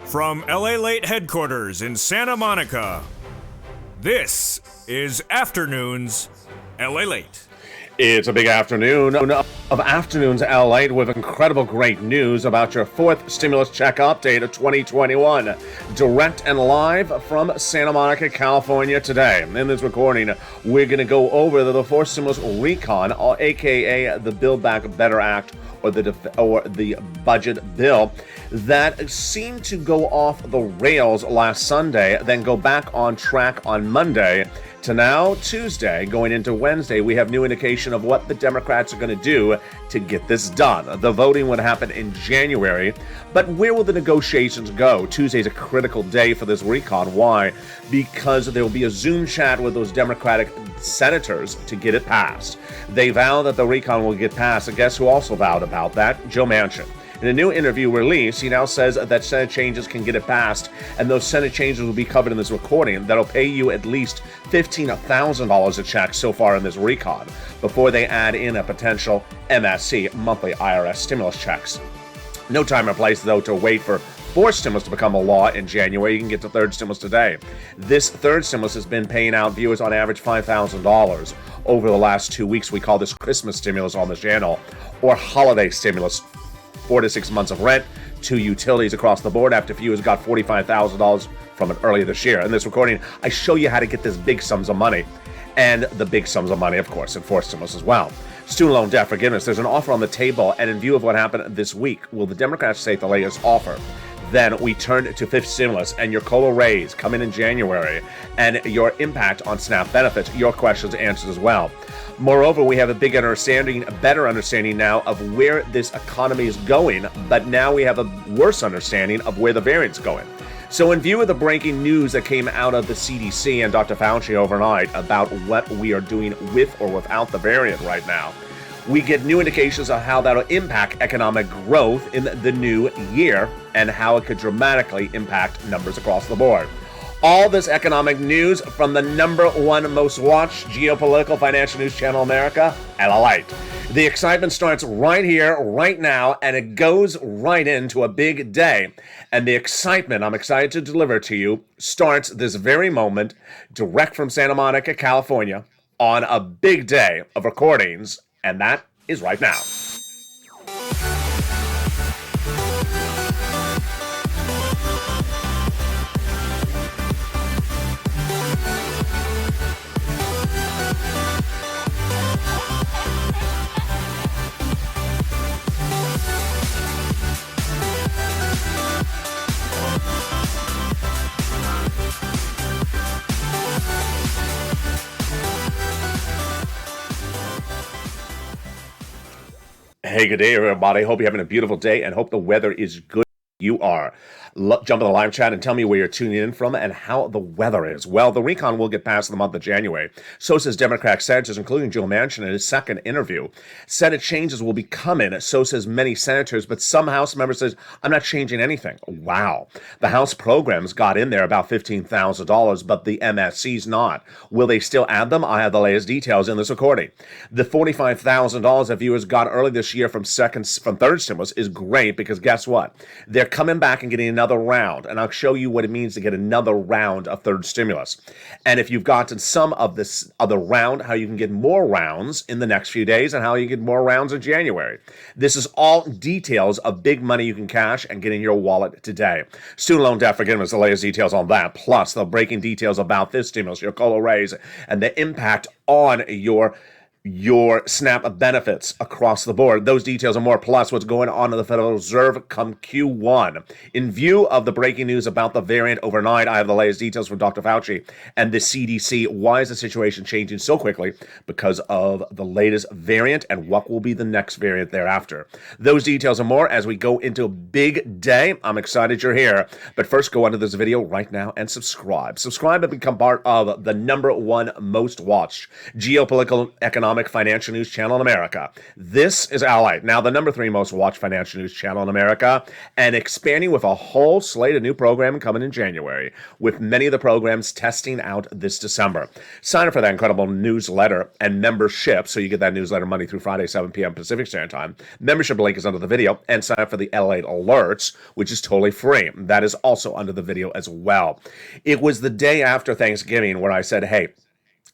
From LALATE headquarters in Santa Monica, this is Afternoons LALATE. It's a big afternoon of Afternoons LALATE with incredible great news about your fourth stimulus check update of 2021. Direct and live from Santa Monica, California today. In this recording, we're going to go over the fourth stimulus RECON, aka the Build Back Better Act, or the budget bill that seemed to go off the rails last Sunday, then go back on track on Monday, to now Tuesday, going into Wednesday. We have new indication of what the Democrats are going to do to get this done. The voting would happen in January, but where will the negotiations go? Tuesday's a critical day for this RECON. Why? Because there will be a Zoom chat with those Democratic senators to get it passed. They vow that the RECON will get passed, and guess who also vowed about that? Joe Manchin. In a new interview release, he now says that Senate changes can get it passed, and those Senate changes will be covered in this recording. That'll pay you at least $15,000 a check so far in this RECON, before they add in a potential MSC, monthly IRS stimulus checks. No time or place, though, to wait for fourth stimulus to become a law in January. You can get the third stimulus today. This third stimulus has been paying out viewers on average $5,000 over the last 2 weeks. We call this Christmas stimulus on the channel, or holiday stimulus. 4 to 6 months of rent, 2 utilities across the board after viewers got $45,000 from it earlier this year. In this recording, I show you how to get this big sums of money, and the big sums of money, of course, in fourth stimulus as well. Student loan debt forgiveness. There's an offer on the table, and in view of what happened this week, will the Democrats take the latest offer? Then we turn to fifth stimulus and your COLA raise coming in January, and your impact on SNAP benefits. Your questions answered as well. Moreover, we have a better understanding now of where this economy is going, but now we have a worse understanding of where the variant's going. So in view of the breaking news that came out of the CDC and Dr. Fauci overnight about what we are doing with or without the variant right now, we get new indications of how that'll impact economic growth in the new year and how it could dramatically impact numbers across the board. All this economic news from the #1 most watched geopolitical financial news channel in America, LALATE. The excitement starts right here, right now, and it goes right into a big day. And the excitement I'm excited to deliver to you starts this very moment, direct from Santa Monica, California, on a big day of recordings, and that is right now. Hey, good day, everybody. Hope you're having a beautiful day and hope the weather is good. You are. Jump in the live chat and tell me where you're tuning in from and how the weather is. Well, the RECON will get passed in the month of January. So says Democratic senators, including Joe Manchin in his second interview. Senate changes will be coming, so says many senators, but some House members says, I'm not changing anything. Wow. The House programs got in there about $15,000, but the MSC's not. Will they still add them? I have the latest details in this recording. The $45,000 that viewers got early this year from third stimulus is great, because guess what? They're coming back and getting another round, and I'll show you what it means to get another round of third stimulus. And if you've gotten some of this other round, how you can get more rounds in the next few days, and how you get more rounds in January. This is all details of big money you can cash and get in your wallet today. Student loan debt forgiveness, the latest details on that, plus the breaking details about this stimulus, your COLA raise, and the impact on your SNAP benefits across the board. Those details and more, plus what's going on in the Federal Reserve come Q1. In view of the breaking news about the variant overnight, I have the latest details from Dr. Fauci and the CDC. Why is the situation changing so quickly? Because of the latest variant and what will be the next variant thereafter. Those details and more as we go into a big day. I'm excited you're here. But first, go onto this video right now and subscribe. Subscribe and become part of the #1 most watched geopolitical economic economic financial news channel in America. This is LALATE, now the number 3 most watched financial news channel in America, and expanding with a whole slate of new programming coming in January, with many of the programs testing out this December. Sign up for that incredible newsletter and membership, so you get that newsletter Monday through Friday, 7 p.m. Pacific Standard Time. Membership link is under the video, and sign up for the LALATE alerts, which is totally free. That is also under the video as well. It was the day after Thanksgiving where I said, hey,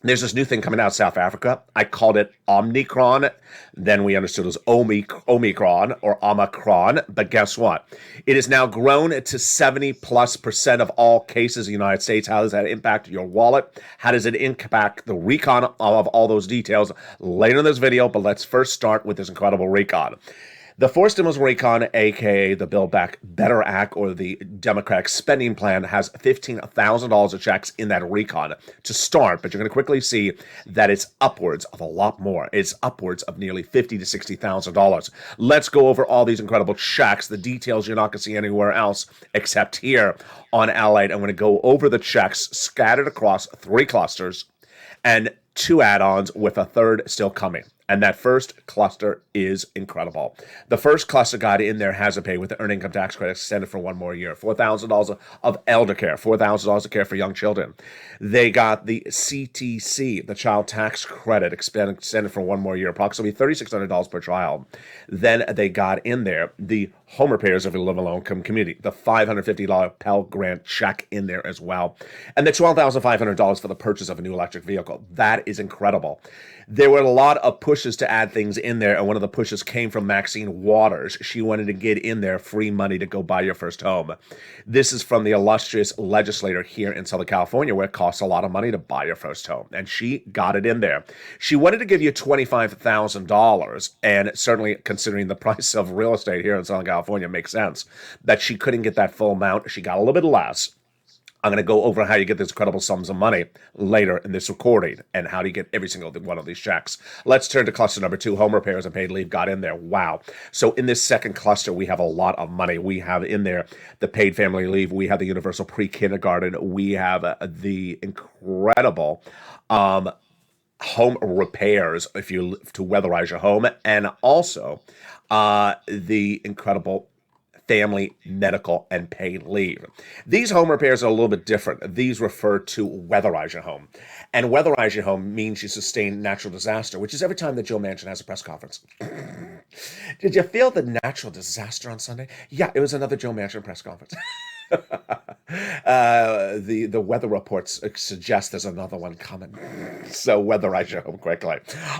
there's this new thing coming out of South Africa. I called it Omicron. Then we understood it was Omicron or Omicron. But guess what? It has now grown to 70+% of all cases in the United States. How does that impact your wallet? How does it impact the recon of all those details later in this video? But let's first start with this incredible recon. The fourth stimulus recon, aka the Build Back Better Act or the Democratic spending plan, has $15,000 of checks in that recon to start, but you're going to quickly see that it's upwards of a lot more. It's upwards of nearly $50,000 to $60,000. Let's go over all these incredible checks, the details you're not going to see anywhere else except here on LALATE. I'm going to go over the checks scattered across 3 clusters and 2 add-ons with a third still coming. And that first cluster is incredible. The first cluster got in there has to pay with the earned income tax credit extended for 1 more year. $4,000 of elder care, $4,000 of care for young children. They got the CTC, the child tax credit, extended for 1 more year, approximately $3,600 per child. Then they got in there the home repairs of a live alone community, the $550 Pell Grant check in there as well, and the $12,500 for the purchase of a new electric vehicle. That is incredible. There were a lot of pushes to add things in there, and one of the pushes came from Maxine Waters. She wanted to get in there free money to go buy your first home. This is from the illustrious legislator here in Southern California, where it costs a lot of money to buy your first home, and she got it in there. She wanted to give you $25,000, and certainly considering the price of real estate here in Southern California, makes sense that she couldn't get that full amount. She got a little bit less. I'm going to go over how you get these incredible sums of money later in this recording and how do you get every single one of these checks. Let's turn to cluster number 2, home repairs and paid leave got in there. Wow. So in this second cluster, we have a lot of money. We have in there the paid family leave. We have the universal pre-kindergarten. We have the incredible home repairs to weatherize your home, and also the incredible family, medical, and paid leave. These home repairs are a little bit different. These refer to weatherize your home. And weatherize your home means you sustain natural disaster, which is every time that Joe Manchin has a press conference. Did you feel the natural disaster on Sunday? Yeah, it was another Joe Manchin press conference. The weather reports suggest there's another one coming. So weatherize your home quickly.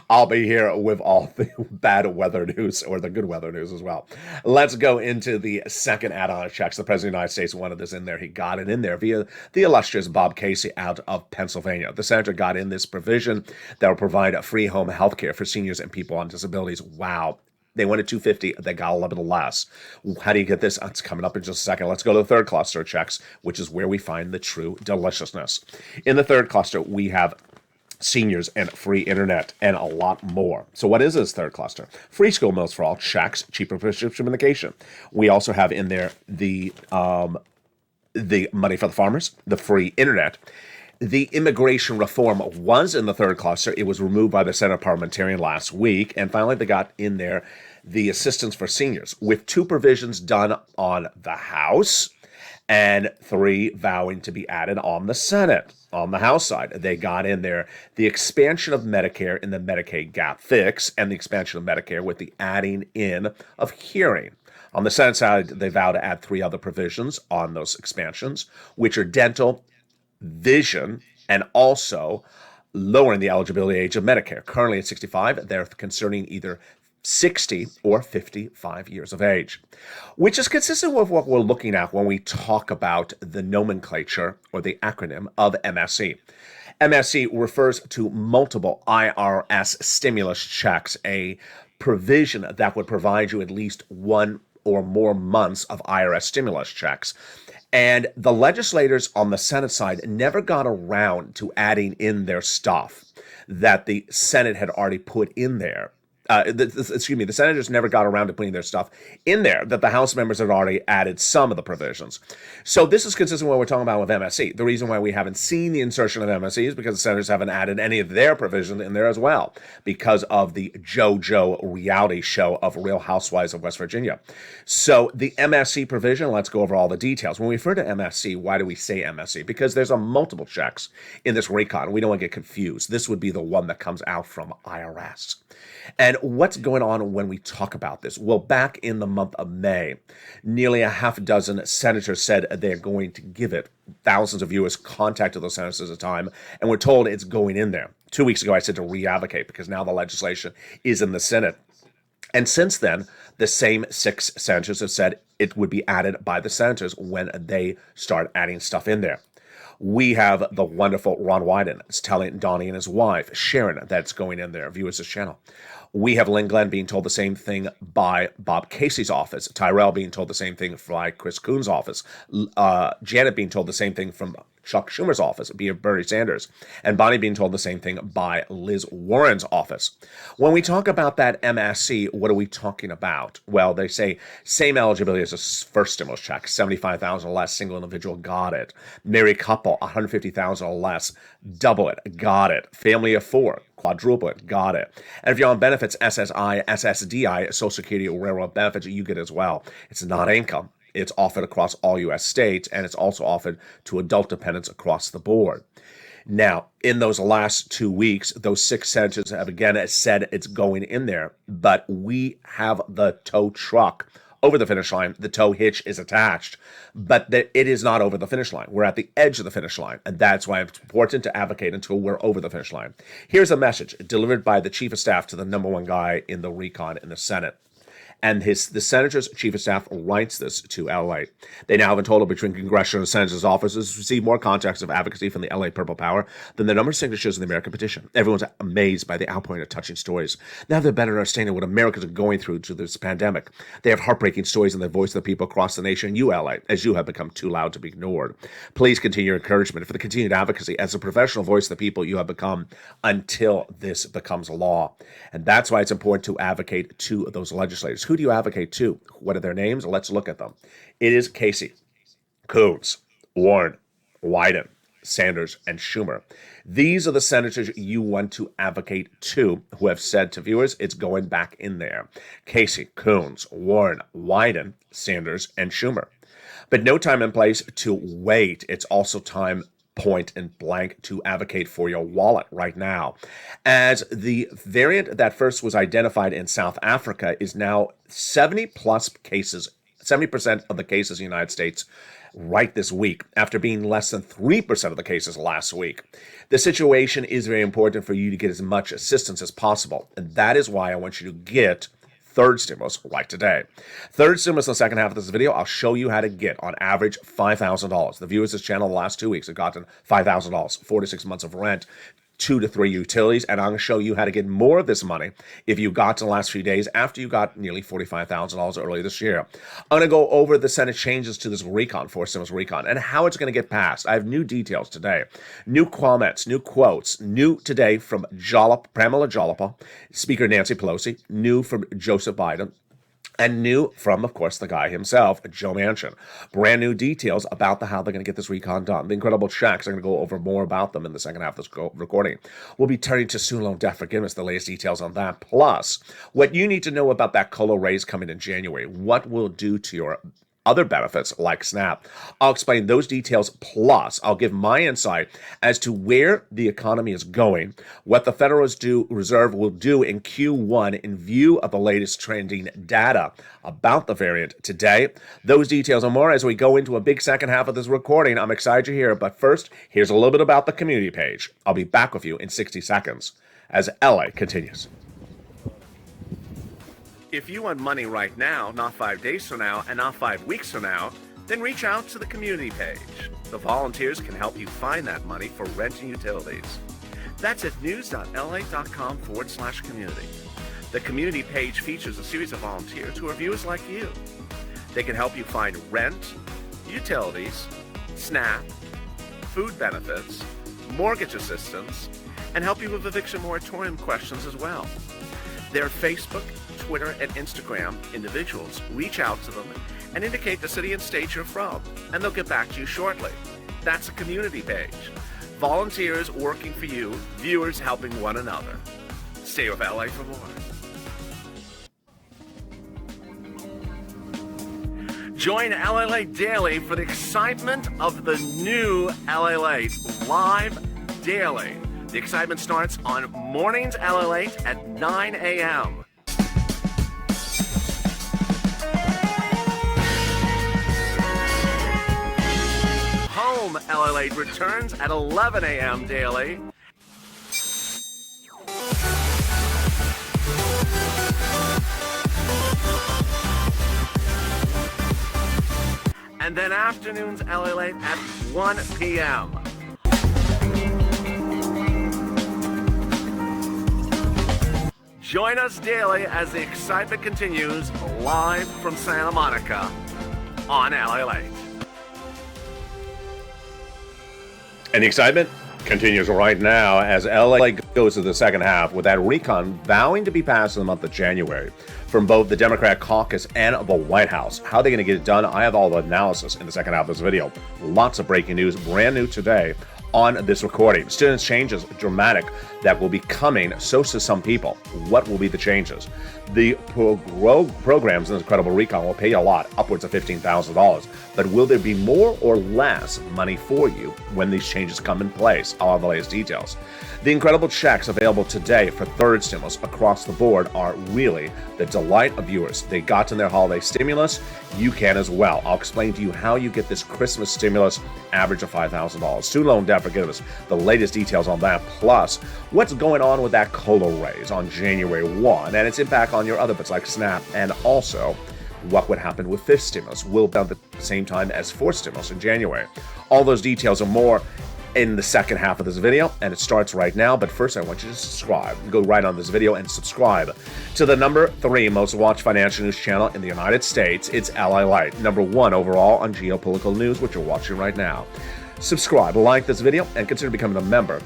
I'll be here with all the bad weather news or the good weather news as well. Let's go into the second add-on checks. The President of the United States wanted this in there. He got it in there via the illustrious Bob Casey out of Pennsylvania. The senator got in this provision that will provide free home health care for seniors and people on disabilities. Wow. They wanted $250. They got a little bit less. How do you get this? It's coming up in just a second. Let's go to the third cluster of checks, which is where we find the true deliciousness. In the third cluster, we have seniors and free internet and a lot more. So what is this third cluster? Free school meals for all, checks, cheaper prescription medication. We also have in there the money for the farmers, the free internet. The immigration reform was in the third cluster. It was removed by the Senate parliamentarian last week. And finally, they got in there the assistance for seniors with 2 provisions done on the House and 3 vowing to be added on the Senate. On the House side, they got in there the expansion of Medicare in the Medicaid gap fix and the expansion of Medicare with the adding in of hearing. On the Senate side, they vow to add 3 other provisions on those expansions, which are dental, vision, and also lowering the eligibility age of Medicare. Currently at 65, they're concerning either 60 or 55 years of age, which is consistent with what we're looking at when we talk about the nomenclature or the acronym of MSC. MSC refers to multiple IRS stimulus checks, a provision that would provide you at least 1 or more months of IRS stimulus checks. And the legislators on the Senate side never got around to adding in their stuff that the Senate had already put in there the senators never got around to putting their stuff in there, that the House members had already added some of the provisions. So this is consistent with what we're talking about with MSC. The reason why we haven't seen the insertion of MSC is because the senators haven't added any of their provisions in there as well, because of the JoJo reality show of Real Housewives of West Virginia. So the MSC provision, let's go over all the details. When we refer to MSC, why do we say MSC? Because there's a multiple checks in this RECON. We don't want to get confused. This would be the one that comes out from IRS. And what's going on when we talk about this? Well, back in the month of May, nearly a half dozen senators said they're going to give it. Thousands of viewers contacted those senators at the time, and we're told it's going in there. 2 weeks ago, I said to re-advocate because now the legislation is in the Senate. And since then, the same 6 senators have said it would be added by the senators when they start adding stuff in there. We have the wonderful Ron Wyden telling Donnie and his wife, Sharon, that's going in there, viewers this channel. We have Lynn Glenn being told the same thing by Bob Casey's office, Tyrell being told the same thing by Chris Coons' office, Janet being told the same thing from Chuck Schumer's office, via Bernie Sanders, and Bonnie being told the same thing by Liz Warren's office. When we talk about that MSC, what are we talking about? Well, they say same eligibility as a first stimulus check, $75,000 or less, single individual, got it. Married couple, $150,000 or less, double it, got it. Family of 4, quadruple it, got it. And if you're on benefits, SSI, SSDI, Social Security or Railroad benefits, you get as well. It's not income. It's offered across all U.S. states, and it's also offered to adult dependents across the board. Now, in those last 2 weeks, those 6 senators have again said it's going in there, but we have the tow truck over the finish line. The tow hitch is attached, but it is not over the finish line. We're at the edge of the finish line, and that's why it's important to advocate until we're over the finish line. Here's a message delivered by the chief of staff to the #1 guy in the RECON in the Senate. And the senator's chief of staff writes this to LA. They now have a total between congressional and senator's offices received more contacts of advocacy from the LA Purple Power than the number of signatures in the American petition. Everyone's amazed by the outpouring of touching stories. Now they're better understanding what Americans are going through this pandemic. They have heartbreaking stories in the voice of the people across the nation. You, LA, as you have become too loud to be ignored. Please continue your encouragement for the continued advocacy as a professional voice of the people you have become until this becomes law. And that's why it's important to advocate to those legislators. Who do you advocate to? What are their names? Let's look at them. It is Casey, Coons, Warren, Wyden, Sanders, and Schumer. These are the senators you want to advocate to who have said to viewers it's going back in there. Casey, Coons, Warren, Wyden, Sanders, and Schumer. But no time and place to wait. It's also time point and blank to advocate for your wallet right now, as the variant that first was identified in South Africa is now 70 plus cases, 70% of the cases in the United States right this week, after being less than 3% of the cases last week. The situation is very important for you to get as much assistance as possible, and that is why I want you to get third stimulus right today. Third stimulus in the second half of this video, I'll show you how to get, on average, $5,000. The viewers of this channel the last 2 weeks have gotten $5,000, 4 to 6 months of rent, 2 to 3 utilities, and I'm going to show you how to get more of this money if you got in the last few days after you got nearly $45,000 earlier this year. I'm going to go over the Senate changes to this RECON, fourth stimulus RECON, and how it's going to get passed. I have new details today, new comments, new quotes, new today from Pramila Jayapal, Speaker Nancy Pelosi, new from Joseph Biden, and new from, of course, the guy himself, Joe Manchin. Brand new details about how they're going to get this RECON done. The incredible checks, I'm going to go over more about them in the second half of this recording. We'll be turning to student loan debt forgiveness, the latest details on that. Plus, what you need to know about that COLA raise coming in January. What will do to your other benefits like SNAP. I'll explain those details, plus I'll give my insight as to where the economy is going, what the Federal Reserve will do in Q1 in view of the latest trending data about the variant today. Those details and more as we go into a big second half of this recording. I'm excited to hear, but first, here's a little bit about the community page. I'll be back with you in 60 seconds as LA continues. If you want money right now, not 5 days from now, and not 5 weeks from now, then reach out to the community page. The volunteers can help you find that money for rent and utilities. That's at news.la.com/community. The community page features a series of volunteers who are viewers like you. They can help you find rent, utilities, SNAP, food benefits, mortgage assistance, and help you with eviction moratorium questions as well. Their Facebook, Twitter, and Instagram individuals reach out to them and indicate the city and state you're from, and they'll get back to you shortly. That's a community page. Volunteers working for you, viewers helping one another. Stay with LA for more. Join LALATE Daily for the excitement of the new LALATE live daily. The excitement starts on mornings LALATE at 9 a.m. Home LALATE returns at 11 a.m. daily. And then afternoons LALATE at 1 p.m. Join us daily as the excitement continues live from Santa Monica on LALATE. And the excitement continues right now as LA goes to the second half with that recon vowing to be passed in the month of January from both the Democrat caucus and the White House. How are they going to get it done? I have all the analysis in the second half of this video. Lots of breaking news, brand new today on this recording. Students' changes dramatic that will be coming, so to some people. What will be the changes? The programs in this incredible recon will pay you a lot, upwards of $15,000. But will there be more or less money for you when these changes come in place? I'll have the latest details. The incredible checks available today for third stimulus across the board are really the delight of viewers. They got in their holiday stimulus. You can as well. I'll explain to you how you get this Christmas stimulus, average of $5,000. Student loan debt forgiveness, the latest details on that, plus what's going on with that COLA raise on January 1 and its impact on your other bits like SNAP, and also what would happen with fifth stimulus will be at the same time as fourth stimulus in January. All those details and more in the second half of this video, and it starts right now. But first I want you to subscribe. Go right on this video and subscribe to the number 3 most watched financial news channel in the United States. It's LALATE, number 1 overall on geopolitical news, which you're watching right now. Subscribe, like this video, and consider becoming a member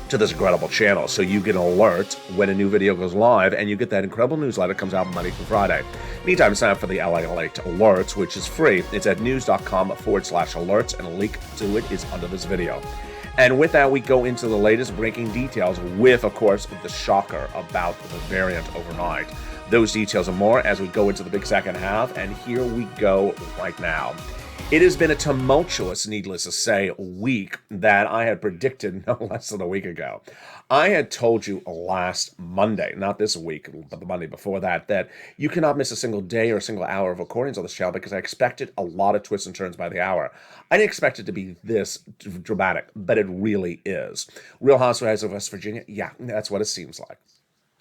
to this incredible channel so you get an alert when a new video goes live, and you get that incredible newsletter that comes out Monday through Friday. Meantime, sign up for the LALATE Alerts, which is free. It's at news.com/alerts, and a link to it is under this video. And with that, we go into the latest breaking details with, of course, the shocker about the variant overnight. Those details and more as we go into the big second half, and here we go right now. It has been a tumultuous, needless to say, week that I had predicted no less than a week ago. I had told you last Monday, not this week, but the Monday before that, that you cannot miss a single day or a single hour of recordings on this channel because I expected a lot of twists and turns by the hour. I didn't expect it to be this dramatic, but it really is. Real Housewives of West Virginia? Yeah, that's what it seems like.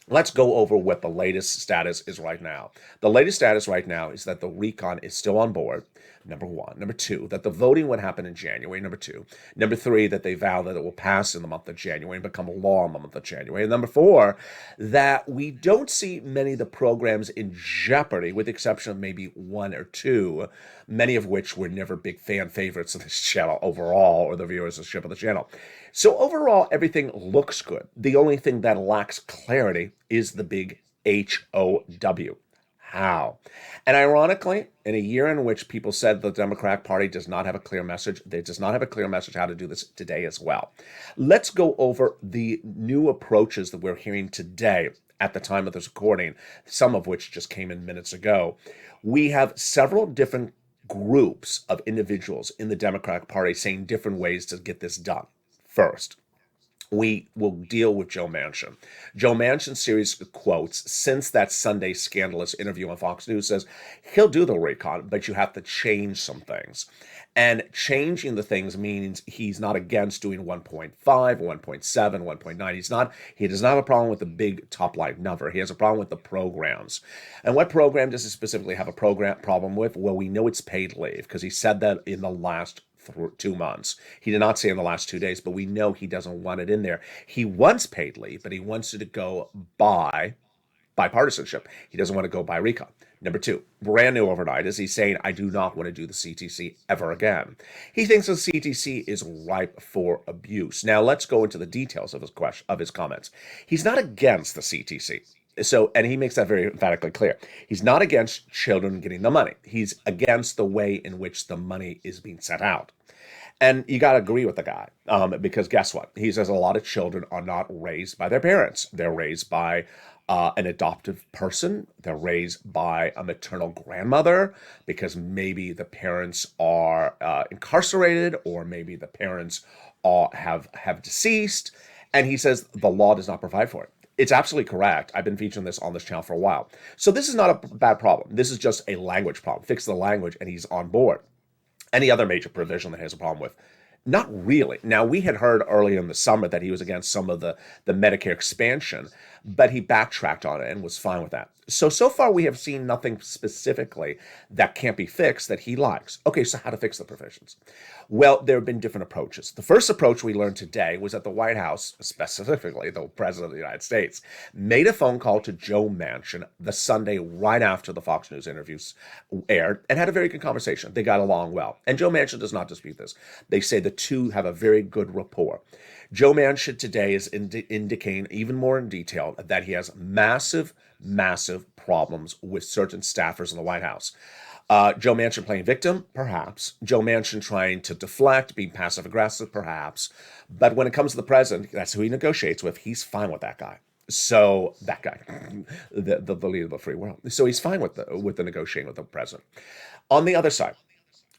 Let's go over what the latest status is right now. The latest status right now is that the recon is still on board, number 1. Number 2, that the voting would happen in January, number 2. Number 3, that they vow that it will pass in the month of January and become a law in the month of January. And number 4, that we don't see many of the programs in jeopardy, with the exception of maybe 1 or 2, many of which were never big fan favorites of this channel overall, or the viewership of the channel. So overall, everything looks good. The only thing that lacks clarity is the big HOW. How? And ironically, in a year in which people said the Democratic Party does not have a clear message, they does not have a clear message how to do this today as well. Let's go over the new approaches that we're hearing today at the time of this recording, some of which just came in minutes ago. We have several different groups of individuals in the Democratic Party saying different ways to get this done. First, we will deal with Joe Manchin. Joe Manchin's series of quotes since that Sunday scandalous interview on Fox News says he'll do the recon, but you have to change some things. And changing the things means he's not against doing 1.5, 1.7, 1.9. He does not have a problem with the big top line number. He has a problem with the programs. And what program does he specifically have a problem with? Well, we know it's paid leave because he said that in the last 2 months. He did not say in the last 2 days, but we know he doesn't want it in there. He wants paid leave, but he wants it to go by bipartisanship. He doesn't want to go by recon. Number 2, brand new overnight, is he's saying, I do not want to do the CTC ever again. He thinks the CTC is ripe for abuse. Now, let's go into the details of his comments. He's not against the CTC. So, and he makes that very emphatically clear. He's not against children getting the money. He's against the way in which the money is being set out. And you got to agree with the guy, because guess what? He says a lot of children are not raised by their parents. They're raised by an adoptive person. They're raised by a maternal grandmother because maybe the parents are incarcerated, or maybe the parents have deceased. And he says the law does not provide for it. It's absolutely correct. I've been featuring this on this channel for a while. So this is not a bad problem. This is just a language problem. Fix the language and he's on board. Any other major provision that he has a problem with? Not really. Now, we had heard earlier in the summer that he was against some of the Medicare expansion, but he backtracked on it and was fine with that. So far we have seen nothing specifically that can't be fixed that he likes. Okay, so how to fix the provisions? Well, there have been different approaches. The first approach we learned today was that the White House, specifically the President of the United States, made a phone call to Joe Manchin the Sunday right after the Fox News interviews aired and had a very good conversation. They got along well. And Joe Manchin does not dispute this. They say the two have a very good rapport. Joe Manchin today is indicating even more in detail that he has massive problems with certain staffers in the White House. Joe Manchin playing victim, perhaps. Joe Manchin trying to deflect, being passive-aggressive, perhaps. But when it comes to the president, that's who he negotiates with. He's fine with that guy. So that guy, the leader of the free world. So he's fine with the negotiating with the president. On the other side,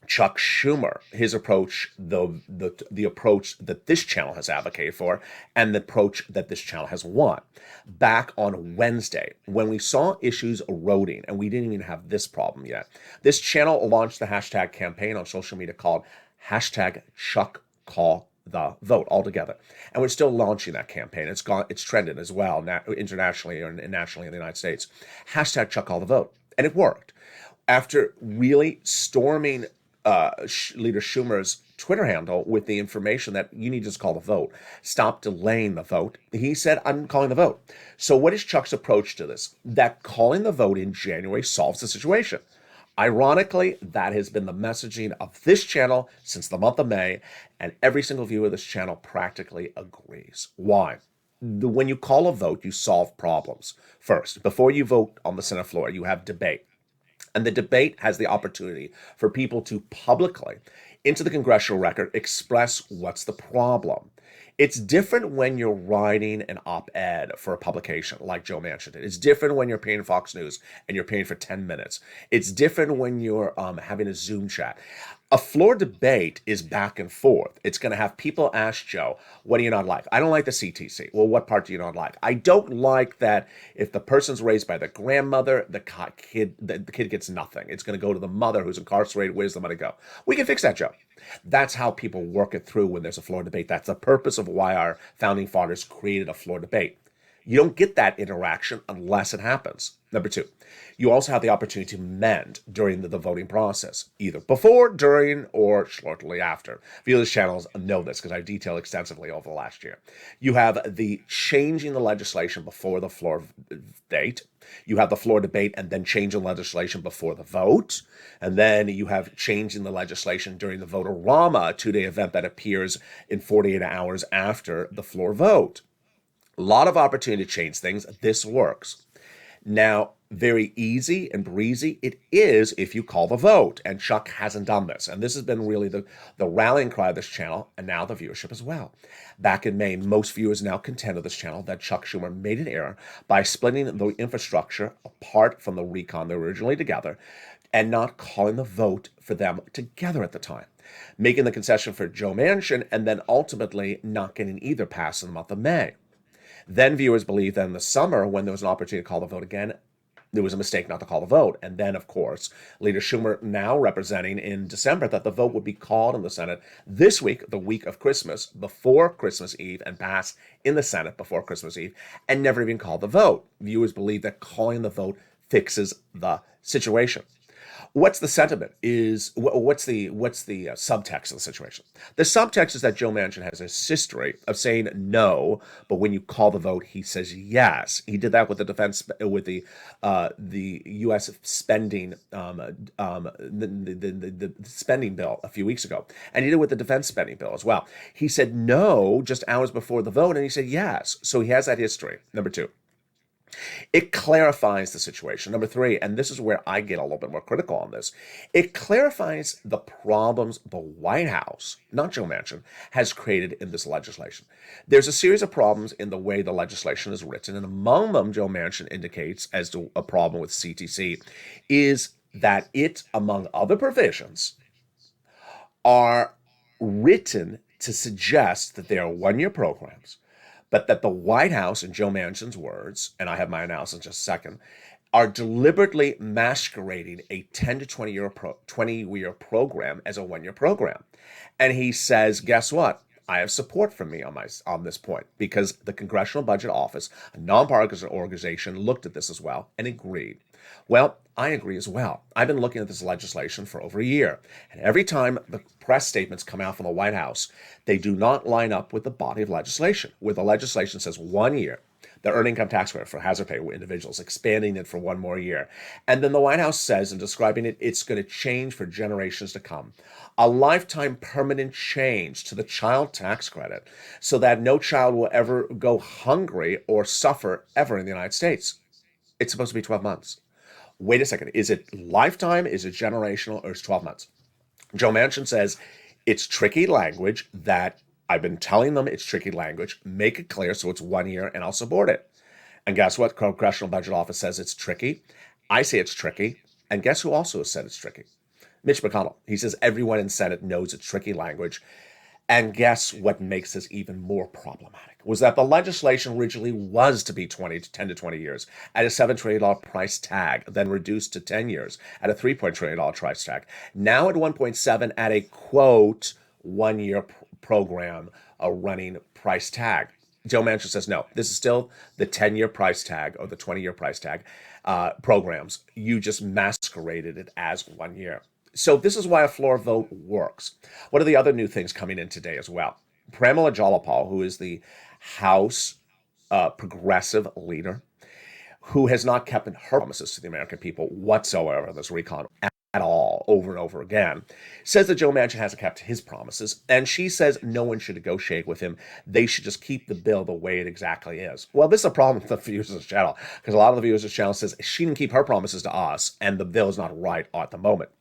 Chuck Schumer, his approach, the approach that this channel has advocated for, and the approach that this channel has won. Back on Wednesday, when we saw issues eroding, and we didn't even have this problem yet, this channel launched the hashtag campaign on social media called hashtag Chuck Call the Vote altogether. And we're still launching that campaign. It's trending as well, internationally or nationally in the United States. Hashtag Chuck Call the Vote. And it worked. After really storming Leader Schumer's Twitter handle with the information that you need to just call the vote. Stop delaying the vote. He said, I'm calling the vote. So what is Chuck's approach to this? That calling the vote in January solves the situation. Ironically, that has been the messaging of this channel since the month of May, and every single viewer of this channel practically agrees. Why? When you call a vote, you solve problems. First, before you vote on the Senate floor, you have debate. And the debate has the opportunity for people to publicly, into the congressional record, express what's the problem. It's different when you're writing an op-ed for a publication like Joe Manchin did. It's different when you're paying Fox News and you're paying for 10 minutes. It's different when you're having a Zoom chat. A floor debate is back and forth. It's going to have people ask Joe, what do you not like? I don't like the CTC. Well, what part do you not like? I don't like that if the person's raised by the grandmother, the kid gets nothing. It's going to go to the mother who's incarcerated. Where's the money go? We can fix that, Joe. That's how people work it through when there's a floor debate. That's the purpose of why our founding fathers created a floor debate. You don't get that interaction unless it happens. Number two, you also have the opportunity to mend during the voting process, either before, during, or shortly after. Viewers channels know this because I've detailed extensively over the last year. You have the changing the legislation before the floor date. You have the floor debate and then changing legislation before the vote. And then you have changing the legislation during the vote-a-rama, a two-day event that appears in 48 hours after the floor vote. A lot of opportunity to change things. This works. Now, very easy and breezy it is if you call the vote, and Chuck hasn't done this. And this has been really the rallying cry of this channel, and now the viewership as well. Back in May, most viewers now contend of this channel that Chuck Schumer made an error by splitting the infrastructure apart from the RECON they were originally together, and not calling the vote for them together at the time, making the concession for Joe Manchin, and then ultimately not getting either passed in the month of May. Then viewers believe that in the summer, when there was an opportunity to call the vote again, there was a mistake not to call the vote. And then, of course, Leader Schumer now representing in December that the vote would be called in the Senate this week, the week of Christmas, before Christmas Eve, and pass in the Senate before Christmas Eve, and never even call the vote. Viewers believe that calling the vote fixes the situation. What's the sentiment? What's the subtext of the situation? The subtext is that Joe Manchin has this history of saying no, but when you call the vote, he says yes. He did that with the defense, with the U.S. spending, the spending bill a few weeks ago, and he did it with the defense spending bill as well. He said no just hours before the vote, and he said yes. So he has that history. Number two. It clarifies the situation. Number three, and this is where I get a little bit more critical on this, it clarifies the problems the White House, not Joe Manchin, has created in this legislation. There's a series of problems in the way the legislation is written, and among them, Joe Manchin indicates as to a problem with CTC is that it, among other provisions, are written to suggest that they are one-year programs, but that the White House, in Joe Manchin's words, and I have my analysis in just a second, are deliberately masquerading a 10 to 20-year program as a one-year program. And he says, guess what? I have support from me on this point, because the Congressional Budget Office, a nonpartisan organization, looked at this as well and agreed. Well, I agree as well. I've been looking at this legislation for over a year, and every time the press statements come out from the White House, they do not line up with the body of legislation, where the legislation says 1 year, the earned income tax credit for hazard pay individuals, expanding it for 1 more year. And then the White House says, in describing it, it's going to change for generations to come. A lifetime permanent change to the child tax credit so that no child will ever go hungry or suffer ever in the United States. It's supposed to be 12 months. Wait a second. Is it lifetime? Is it generational? Or is it 12 months? Joe Manchin says it's tricky language that I've been telling them it's tricky language. Make it clear so it's 1 year and I'll support it. And guess what? Congressional Budget Office says it's tricky. I say it's tricky. And guess who also has said it's tricky? Mitch McConnell. He says everyone in Senate knows it's tricky language. And guess what makes this even more problematic was that the legislation originally was to be 10 to 20 years at a $7 trillion price tag, then reduced to 10 years at a $3 trillion price tag. Now at 1.7 at a, quote, 1 year program, a running price tag. Joe Manchin says, no, this is still the 10-year price tag or the 20-year price tag programs. You just masqueraded it as 1 year. So this is why a floor vote works. What are the other new things coming in today as well? Pramila Jayapal, who is the House progressive leader, who has not kept her promises to the American people whatsoever, this recon at all, over and over again, says that Joe Manchin hasn't kept his promises, and she says no one should negotiate with him. They should just keep the bill the way it exactly is. Well, this is a problem with the viewers of this channel, because a lot of the viewers of this channel says she didn't keep her promises to us, and the bill is not right at the moment.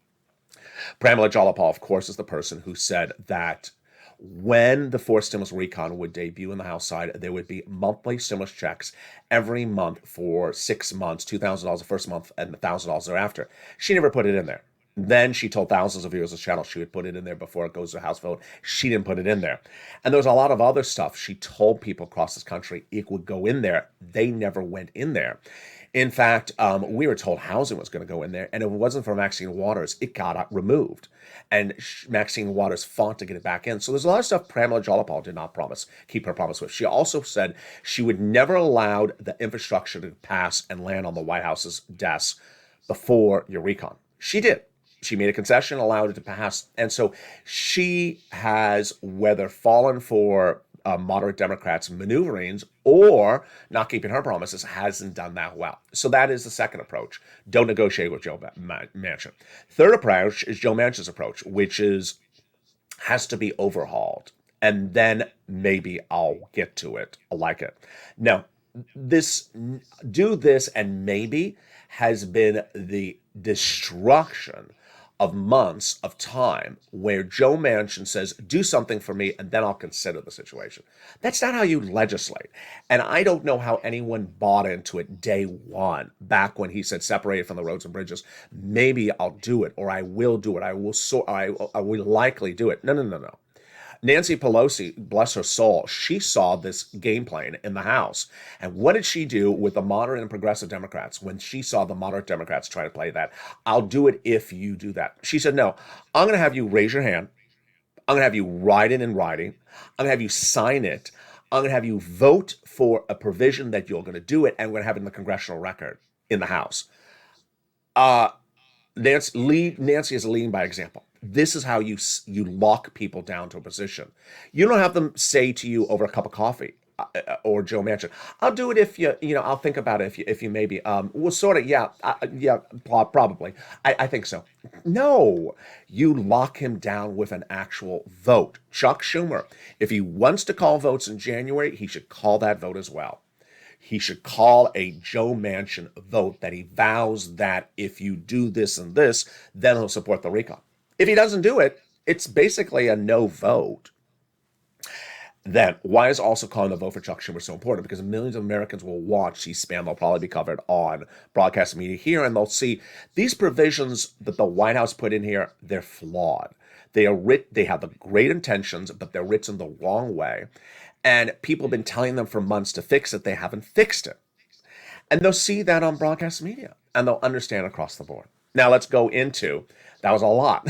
Pramila Jayapal, of course, is the person who said that when the fourth stimulus recon would debut in the House side, there would be monthly stimulus checks every month for 6 months, $2,000 the first month and $1,000 thereafter. She never put it in there. Then she told thousands of viewers of the channel she would put it in there before it goes to a House vote. She didn't put it in there. And there was a lot of other stuff she told people across this country it would go in there. They never went in there. In fact, we were told housing was going to go in there, and if it wasn't for Maxine Waters, it got removed. And Maxine Waters fought to get it back in. So there's a lot of stuff Pramila Jayapal did not keep her promise with. She also said she would never allow the infrastructure to pass and land on the White House's desk before your recon. She did. She made a concession, allowed it to pass. And so she has, whether fallen for moderate Democrats' maneuverings or not keeping her promises, hasn't done that well. So that is the second approach. Don't negotiate with Joe Manchin. Third approach is Joe Manchin's approach, which has to be overhauled. And then maybe I'll get to it. I like it. Now, do this and maybe has been the destruction of months of time where Joe Manchin says, do something for me and then I'll consider the situation. That's not how you legislate. And I don't know how anyone bought into it day one, back when he said separated from the roads and bridges. Maybe I'll do it, or I will do it. I will likely do it. No. Nancy Pelosi, bless her soul, she saw this game plan in the House. And what did she do with the moderate and progressive Democrats when she saw the moderate Democrats try to play that? I'll do it if you do that. She said, no, I'm going to have you raise your hand. I'm going to have you write it in writing. I'm going to have you sign it. I'm going to have you vote for a provision that you're going to do it, and we're going to have it in the congressional record in the House. Nancy is leading by example. This is how you lock people down to a position. You don't have them say to you over a cup of coffee, or Joe Manchin, I'll do it if I'll think about it if you maybe, well, sort of, yeah, probably. I think so. No, you lock him down with an actual vote. Chuck Schumer, if he wants to call votes in January, he should call that vote as well. he should call a Joe Manchin vote that he vows that if you do this and this, then he'll support the recon. If he doesn't do it, it's basically a no vote. Then, why is also calling the vote for Chuck Schumer so important? Because millions of Americans will watch C-SPAN. They'll probably be covered on broadcast media here, and they'll see these provisions that the White House put in here, they're flawed. They have the great intentions, but they're written the wrong way. And people have been telling them for months to fix it. They haven't fixed it. And they'll see that on broadcast media, and they'll understand across the board. Now, let's go into, that was a lot.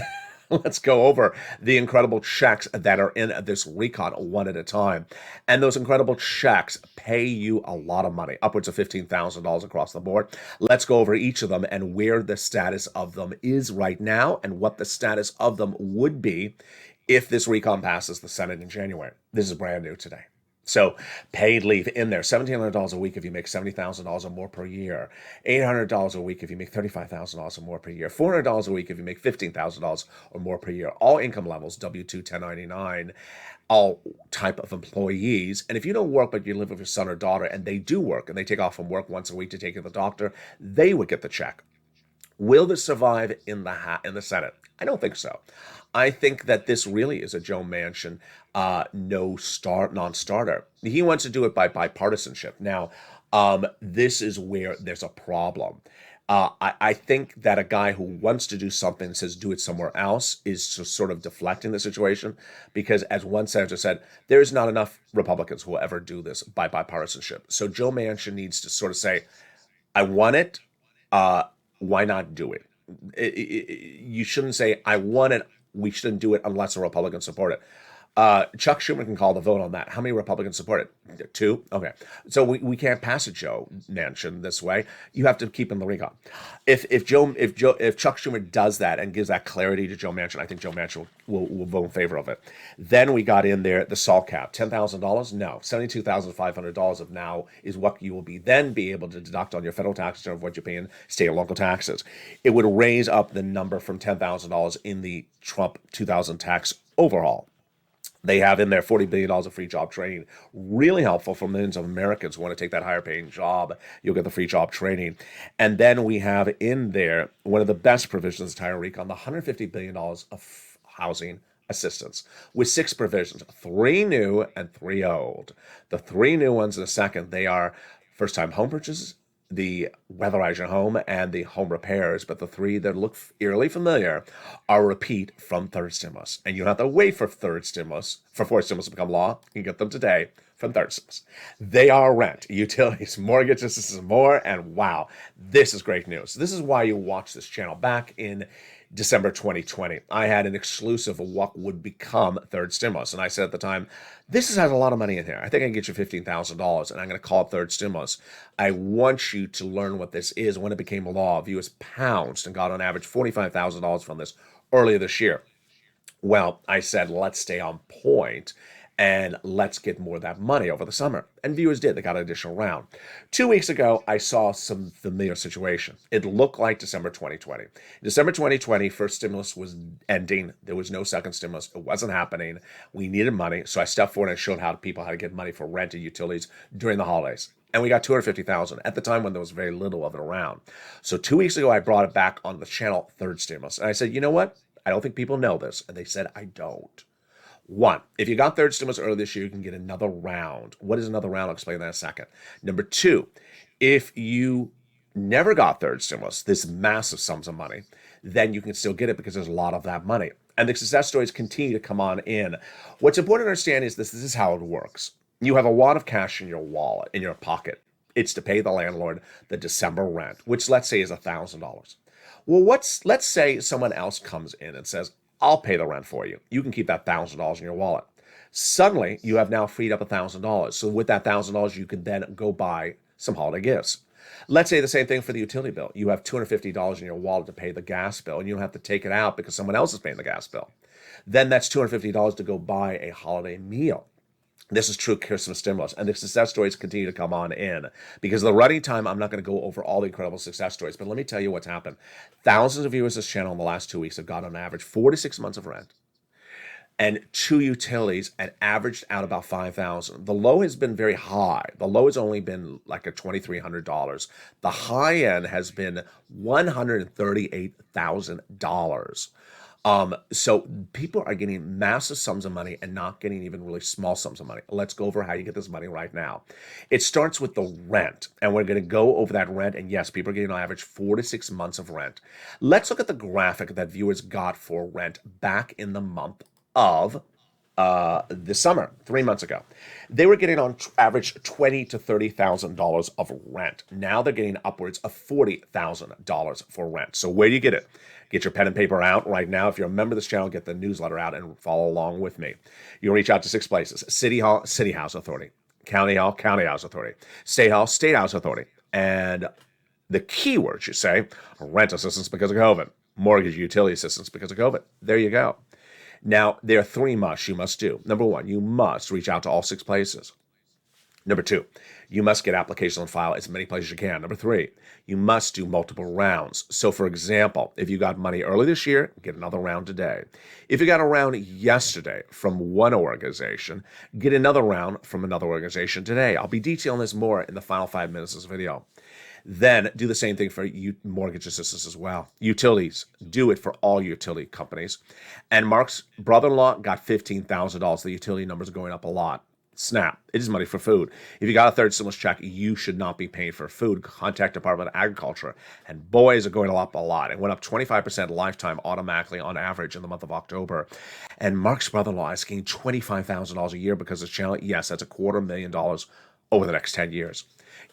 Let's go over the incredible checks that are in this recon one at a time. And those incredible checks pay you a lot of money, upwards of $15,000 across the board. Let's go over each of them and where the status of them is right now and what the status of them would be if this recon passes the Senate in January. This is brand new today. So paid leave in there, $1,700 a week if you make $70,000 or more per year, $800 a week if you make $35,000 or more per year, $400 a week if you make $15,000 or more per year, all income levels, W-2, 1099, all type of employees. And if you don't work but you live with your son or daughter and they do work and they take off from work once a week to take you to the doctor, they would get the check. Will this survive in the Senate? I don't think so. I think that this really is a Joe Manchin non-starter. He wants to do it by bipartisanship. Now, this is where there's a problem. I think that a guy who wants to do something and says do it somewhere else is just sort of deflecting the situation because, as one senator said, there's not enough Republicans who will ever do this by bipartisanship. So Joe Manchin needs to sort of say, I want it, why not do it? You shouldn't say, I want it, we shouldn't do it unless a Republican support it. Chuck Schumer can call the vote on that. How many Republicans support it? 2? Okay. So we can't pass it, Joe Manchin, this way. You have to keep in the recon. If Chuck Schumer does that and gives that clarity to Joe Manchin, I think Joe Manchin will vote in favor of it. Then we got in there the SALT cap, $10,000? No, $72,500 of now is what you will be able to deduct on your federal tax return of what you pay in state and local taxes. It would raise up the number from $10,000 in the Trump 2000 tax overhaul. They have in there $40 billion of free job training. Really helpful for millions of Americans who want to take that higher paying job. You'll get the free job training. And then we have in there one of the best provisions of the entire recon, the $150 billion of housing assistance with 6 provisions, 3 new and 3 old. The 3 new ones in a second, they are first-time home purchases, the weatherize your home, and the home repairs, but the 3 that look eerily familiar are repeat from third stimulus. And you don't have to wait for fourth stimulus to become law. You can get them today from third stimulus. They are rent, utilities, mortgages, this is more, and wow, this is great news. This is why you watch this channel. Back in December 2020, I had an exclusive of what would become third stimulus. And I said at the time, this has a lot of money in here. I think I can get you $15,000 and I'm going to call it third stimulus. I want you to learn what this is. When it became a law, viewers pounced and got on average $45,000 from this earlier this year. Well, I said, let's stay on point and let's get more of that money over the summer. And viewers did. They got an additional round. 2 weeks ago, I saw some familiar situation. It looked like December 2020. December 2020, first stimulus was ending. There was no second stimulus. It wasn't happening. We needed money. So I stepped forward and showed how to get money for rent and utilities during the holidays. And we got $250,000 at the time when there was very little of it around. So 2 weeks ago, I brought it back on the channel, third stimulus. And I said, you know what? I don't think people know this. And they said, I don't. 1, if you got third stimulus earlier this year, you can get another round. What is another round? I'll explain that in a second. Number 2, if you never got third stimulus, this massive sums of money, then you can still get it because there's a lot of that money. And the success stories continue to come on in. What's important to understand is this is how it works. You have a wad of cash in your wallet, in your pocket. It's to pay the landlord the December rent, which let's say is $1,000. Well, let's say someone else comes in and says, I'll pay the rent for you. You can keep that $1,000 in your wallet. Suddenly, you have now freed up $1,000. So with that $1,000, you can then go buy some holiday gifts. Let's say the same thing for the utility bill. You have $250 in your wallet to pay the gas bill, and you don't have to take it out because someone else is paying the gas bill. Then that's $250 to go buy a holiday meal. This is true Christmas stimulus, and the success stories continue to come on in. Because of the running time, I'm not going to go over all the incredible success stories, but let me tell you what's happened. Thousands of viewers of this channel in the last 2 weeks have got on average 4 to 6 months of rent. and 2 utilities and averaged out about 5,000. The low has been very high. The low has only been like a $2,300. The high end has been $138,000. So people are getting massive sums of money and not getting even really small sums of money. Let's go over how you get this money right now. It starts with the rent, and we're going to go over that rent. And yes, people are getting on average 4 to 6 months of rent. Let's look at the graphic that viewers got for rent back in the month of the summer, 3 months ago. They were getting on average $20,000 to $30,000 of rent. Now they're getting upwards of $40,000 for rent. So where do you get it? Get your pen and paper out right now. If you're a member of this channel, get the newsletter out and follow along with me. You'll reach out to 6 places: City Hall, City House Authority; County Hall, County House Authority; State Hall, State House Authority. And the keywords you say: rent assistance because of COVID, mortgage utility assistance because of COVID. There you go. Now, there are 3 musts you must do. Number 1, you must reach out to all 6 places. Number 2, you must get applications on file as many places as you can. Number 3, you must do multiple rounds. So, for example, if you got money early this year, get another round today. If you got a round yesterday from one organization, get another round from another organization today. I'll be detailing this more in the final 5 minutes of this video. Then do the same thing for mortgage assistance as well. Utilities, do it for all utility companies. And Mark's brother-in-law got $15,000. The utility numbers are going up a lot. Snap. It is money for food. If you got a third stimulus check, you should not be paying for food. Contact Department of Agriculture. And boys are going up a lot. It went up 25% lifetime automatically on average in the month of October. And Mark's brother-in-law is getting $25,000 a year because of this channel. Yes, that's $250,000 over the next 10 years.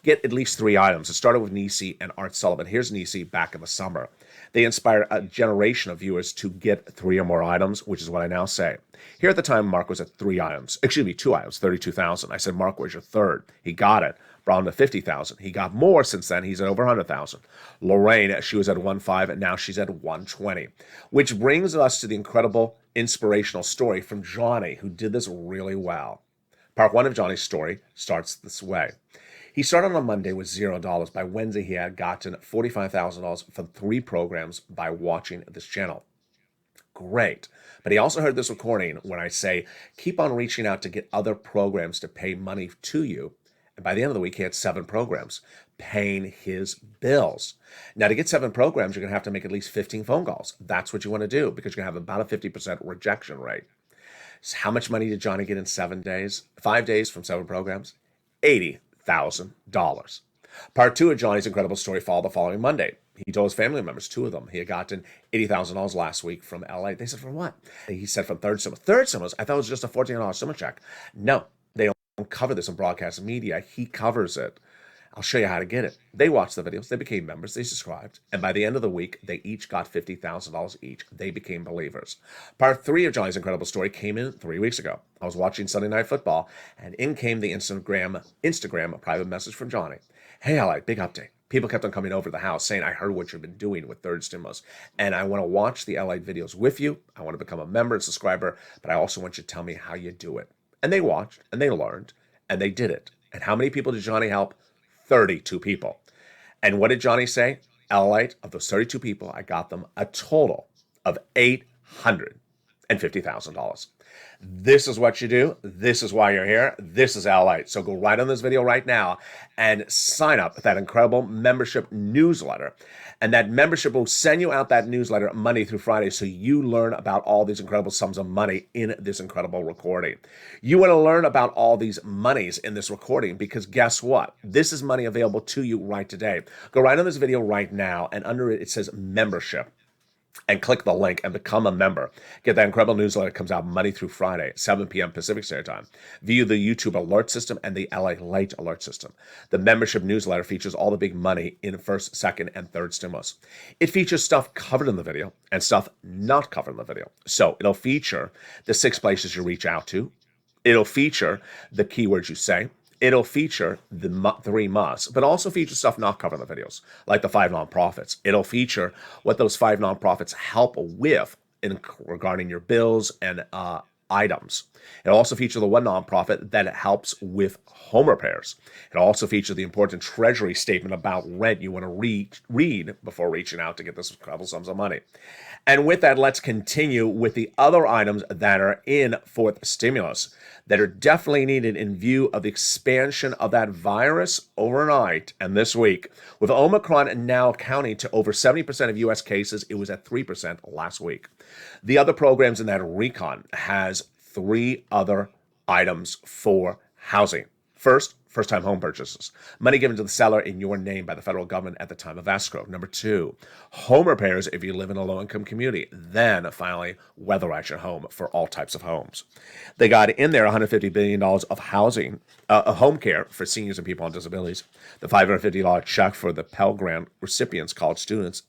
Get at least 3 items. It started with Nisi and Art Sullivan. Here's Nisi back in the summer. They inspired a generation of viewers to get 3 or more items, which is what I now say. Here at the time, Mark was at 3 items. Excuse me, 2 items, 32,000. I said, Mark, where's your third? He got it. Brought him to 50,000. He got more since then. He's at over 100,000. Lorraine, she was at 1.5, and now she's at 120. Which brings us to the incredible inspirational story from Johnny, who did this really well. Part 1 of Johnny's story starts this way. He started on Monday with $0. By Wednesday, he had gotten $45,000 from 3 programs by watching this channel. Great. But he also heard this recording when I say, keep on reaching out to get other programs to pay money to you. And by the end of the week, he had 7 programs paying his bills. Now, to get 7 programs, you're going to have to make at least 15 phone calls. That's what you want to do because you're going to have about a 50% rejection rate. So how much money did Johnny get in 7 days? 5 days from 7 programs? $80,000. Part 2 of Johnny's incredible story followed the following Monday. He told his family members, 2 of them, he had gotten $80,000 last week from LA. They said, from what? He said from third stimulus. Third stimulus? I thought it was just a $14 stimulus check. No, they don't cover this in broadcast media. He covers it. I'll show you how to get it. They watched the videos. They became members. They subscribed. And by the end of the week, they each got $50,000 each. They became believers. Part 3 of Johnny's incredible story came in 3 weeks ago. I was watching Sunday Night Football, and in came the Instagram private message from Johnny. Hey, LALATE, big update. People kept on coming over to the house saying, I heard what you've been doing with third stimulus, and I want to watch the LALATE videos with you. I want to become a member and subscriber, but I also want you to tell me how you do it. And they watched, and they learned, and they did it. And how many people did Johnny help? 32 people. And what did Johnny say? LALATE, of those 32 people, I got them a total of $850,000. This is what you do. This is why you're here. This is LALATE. So go right on this video right now and sign up with that incredible membership newsletter. And that membership will send you out that newsletter Monday through Friday so you learn about all these incredible sums of money in this incredible recording. You want to learn about all these monies in this recording because guess what? This is money available to you right today. Go right on this video right now, and under it, it says membership. And click the link and become a member. Get that incredible newsletter that comes out Monday through Friday, 7 p.m. Pacific Standard Time. View the YouTube alert system and the LALATE alert system. The membership newsletter features all the big money in first, second, and third stimulus. It features stuff covered in the video and stuff not covered in the video. So it'll feature the 6 places you reach out to. It'll feature the keywords you say. It'll feature the 3 musts, but also feature stuff not covered in the videos, like the 5 nonprofits. It'll feature what those 5 nonprofits help with regarding your bills and items. It'll also feature the one nonprofit that helps with home repairs. It'll also feature the important Treasury statement about rent you want to read before reaching out to get this incredible sums of money. And with that, let's continue with the other items that are in fourth stimulus that are definitely needed in view of the expansion of that virus overnight and this week. With Omicron now accounting to over 70% of U.S. cases, it was at 3% last week. The other programs in that RECON has 3 other items for housing. First, first-time home purchases. Money given to the seller in your name by the federal government at the time of escrow. Number 2, home repairs if you live in a low-income community. Then, finally, weatherize your home for all types of homes. They got in there $150 billion of housing, home care for seniors and people on disabilities. The $550 check for the Pell Grant recipients, college students.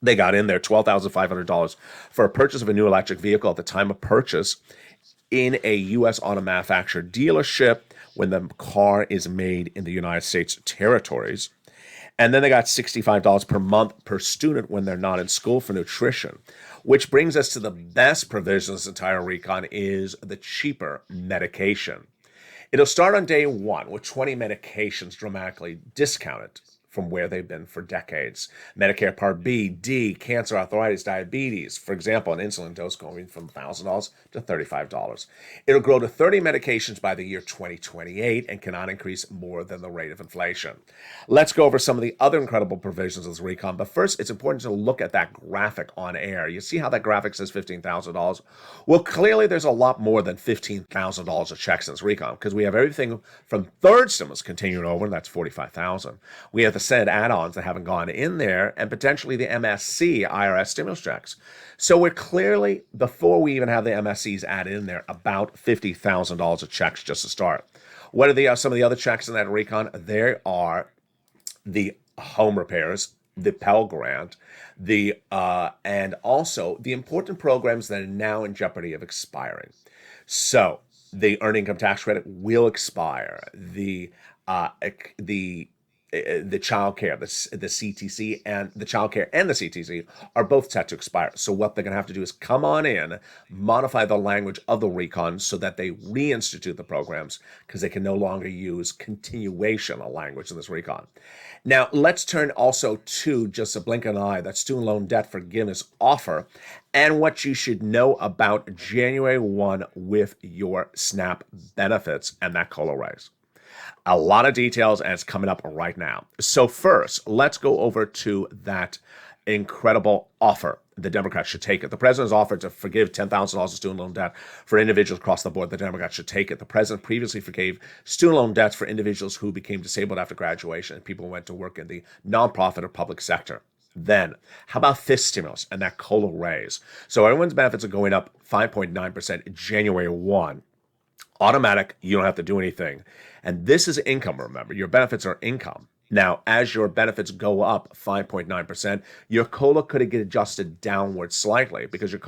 They got in there $12,500 for a purchase of a new electric vehicle at the time of purchase in a U.S. auto manufacturer dealership when the car is made in the United States territories. And then they got $65 per month per student when they're not in school for nutrition, which brings us to the best provision of this entire recon is the cheaper medication. It'll start on day 1 with 20 medications dramatically discounted from where they've been for decades. Medicare Part B, D, cancer, arthritis, diabetes. For example, an insulin dose going from $1,000 to $35. It'll grow to 30 medications by the year 2028 and cannot increase more than the rate of inflation. Let's go over some of the other incredible provisions of this recon. But first, it's important to look at that graphic on air. You see how that graphic says $15,000? Well, clearly there's a lot more than $15,000 of checks in this recon because we have everything from third stimulus continuing over, and that's $45,000. We have the Senate add-ons that haven't gone in there, and potentially the MSC IRS stimulus checks. So we're clearly, before we even have the MSCs added in there, about $50,000 of checks just to start. What are some of the other checks in that recon? There are the home repairs, the Pell Grant, and also the important programs that are now in jeopardy of expiring. So the earned income tax credit will expire. The child care, the CTC, and the child care and the CTC are both set to expire. So what they're going to have to do is come on in, modify the language of the recon so that they reinstitute the programs because they can no longer use continuation of language in this recon. Now, let's turn also to just a blink of an eye, that student loan debt forgiveness offer and what you should know about January 1 with your SNAP benefits and that COLA raise. A lot of details, and it's coming up right now. So first, let's go over to that incredible offer. The Democrats should take it. The president has offered to forgive $10,000 of student loan debt for individuals across the board. The Democrats should take it. The president previously forgave student loan debts for individuals who became disabled after graduation and people who went to work in the nonprofit or public sector. Then, how about fifth stimulus and that COLA raise? So everyone's benefits are going up 5.9% January 1. Automatic, you don't have to do anything. And this is income, remember. Your benefits are income. Now, as your benefits go up 5.9%, your COLA could get adjusted downward slightly because your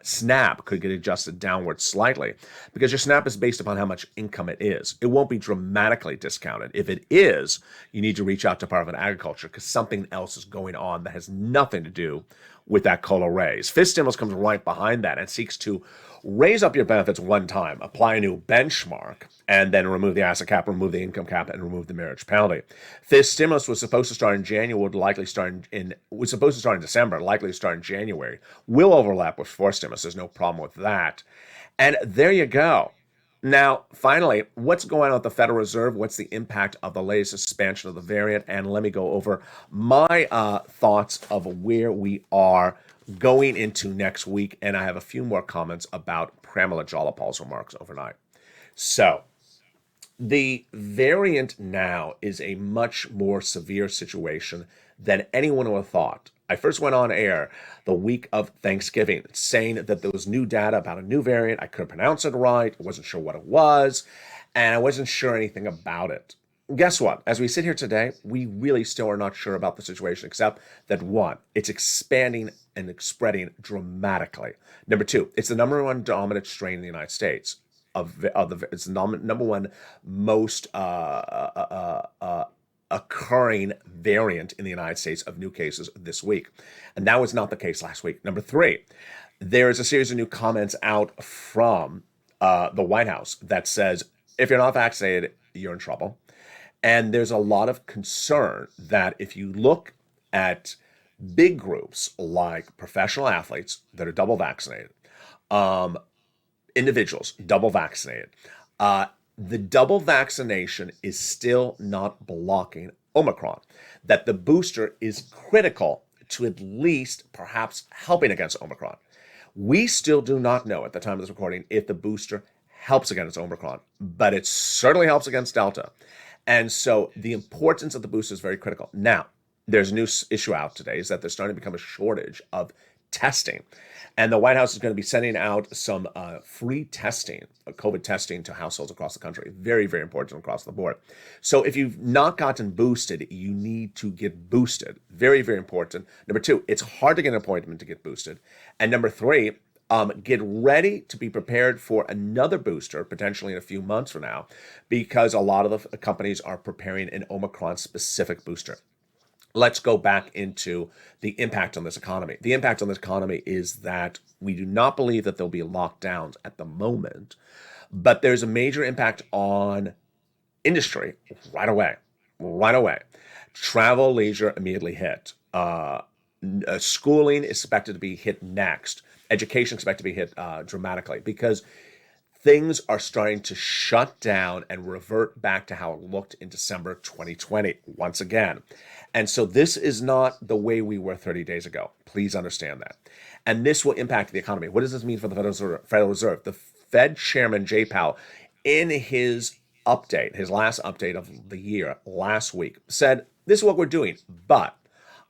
SNAP could get adjusted downward slightly because your SNAP is based upon how much income it is. It won't be dramatically discounted. If it is, you need to reach out to Department of Agriculture because something else is going on that has nothing to do with that COLA raise. Fifth stimulus comes right behind that and seeks to raise up your benefits one time, apply a new benchmark, and then remove the asset cap, remove the income cap, and remove the marriage penalty. Fifth stimulus was supposed to start in January, was supposed to start in December, likely to start in January. Will overlap with fourth stimulus. There's no problem with that. And there you go. Now, finally, what's going on with the Federal Reserve? What's the impact of the latest expansion of the variant? And let me go over my thoughts of where we are going into next week. And I have a few more comments about Pramila Jayapal's remarks overnight. So, the variant now is a much more severe situation than anyone would have thought. I first went on air the week of Thanksgiving saying that there was new data about a new variant. I couldn't pronounce it right. I wasn't sure what it was, and I wasn't sure anything about it. Guess what? As we sit here today, we really still are not sure about the situation, except that one, it's expanding and spreading dramatically. Number two, it's the number one dominant strain in the United States. It's the number one most occurring variant in the United States of new cases this week. And that was not the case last week. Number three, There's a series of new comments out from the White House that says if you're not vaccinated, you're in trouble. And there's a lot of concern that if you look at big groups like professional athletes that are double vaccinated, individuals double vaccinated, the double vaccination is still not blocking Omicron, that the booster is critical to at least perhaps helping against Omicron. We still do not know at the time of this recording if the booster helps against Omicron, but it certainly helps against Delta. And so the importance of the booster is very critical. Now, there's a new issue out today is that there's starting to become a shortage of testing. And the White House is going to be sending out some free testing, COVID testing to households across the country. Very, very important across the board. So if you've not gotten boosted, you need to get boosted. Very, very important. Number two, it's hard to get an appointment to get boosted. And number three, get ready to be prepared for another booster, potentially in a few months from now, because a lot of the companies are preparing an Omicron-specific booster. Let's go back into the impact on this economy. The impact on this economy is that we do not believe that there'll be lockdowns at the moment, but there's a major impact on industry right away. Right away. Travel, leisure immediately hit. Schooling is expected to be hit next. Education is expected to be hit dramatically because things are starting to shut down and revert back to how it looked in December 2020 once again. And so this is not the way we were 30 days ago. Please understand that. And this will impact the economy. What does this mean for the Federal Reserve? The Fed chairman, Jay Powell, in his update, his last update of the year last week, said, this is what we're doing, but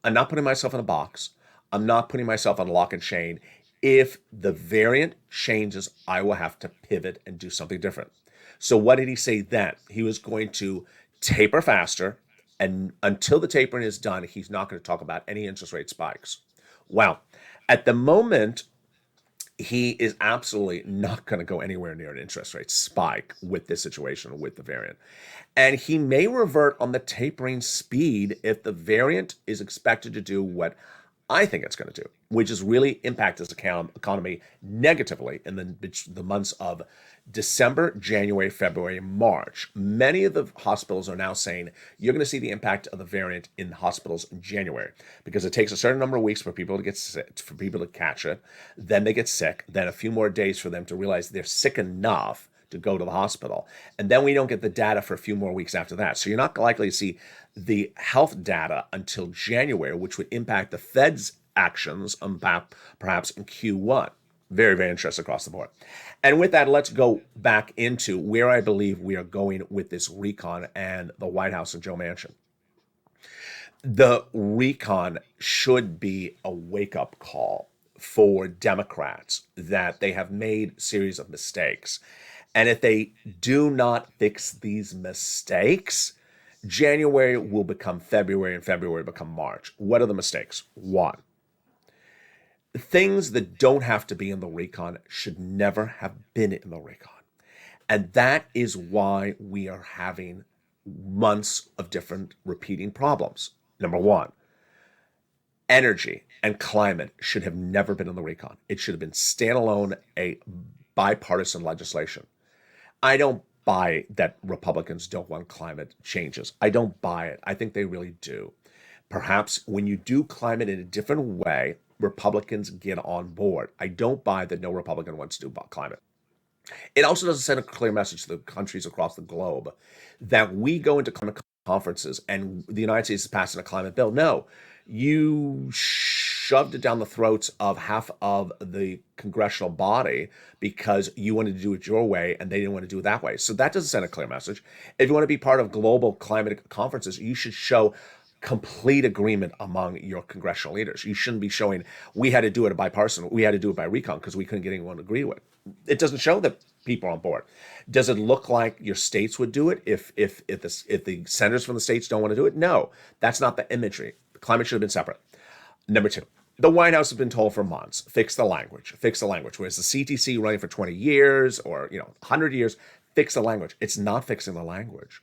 I'm not putting myself in a box. I'm not putting myself on lock and chain. If the variant changes, I will have to pivot and do something different. So what did he say then? He was going to taper faster, and until the tapering is done, he's not going to talk about any interest rate spikes. Well, at the moment, he is absolutely not going to go anywhere near an interest rate spike with this situation with the variant. And he may revert on the tapering speed if the variant is expected to do what I think it's going to do, which is really impact this economy negatively in the months of December, January, February, March. Many of the hospitals are now saying you're going to see the impact of the variant in hospitals in January because it takes a certain number of weeks for people to get sick, for people to catch it. Then they get sick. Then a few more days for them to realize they're sick enough to go to the hospital. And then we don't get the data for a few more weeks after that. So you're not likely to see the health data until January, which would impact the Fed's actions perhaps in Q1. Very, very interesting across the board. And with that, let's go back into where I believe we are going with this recon and the White House and Joe Manchin. The recon should be a wake-up call for Democrats that they have made a series of mistakes. And if they do not fix these mistakes, January will become February and February become March. What are the mistakes? One, things that don't have to be in the recon should never have been in the recon. And that is why we are having months of different repeating problems. Number one, energy and climate should have never been in the recon. It should have been standalone, a bipartisan legislation. I don't buy that Republicans don't want climate changes. I don't buy it. I think they really do. Perhaps when you do climate in a different way, Republicans get on board. I don't buy that no Republican wants to do climate. It also doesn't send a clear message to the countries across the globe that we go into climate conferences and the United States is passing a climate bill. No, you shoved it down the throats of half of the congressional body because you wanted to do it your way and they didn't want to do it that way. So that doesn't send a clear message. If you want to be part of global climate conferences, you should show complete agreement among your congressional leaders. You shouldn't be showing we had to do it bipartisan, we had to do it by recon because we couldn't get anyone to agree to it. It doesn't show that people are on board. Does it look like your states would do it if the senators from the states don't want to do it? No, that's not the imagery. Climate should have been separate. Number two, the White House has been told for months, fix the language. Whereas the CTC running for 20 years or 100 years, fix the language. It's not fixing the language.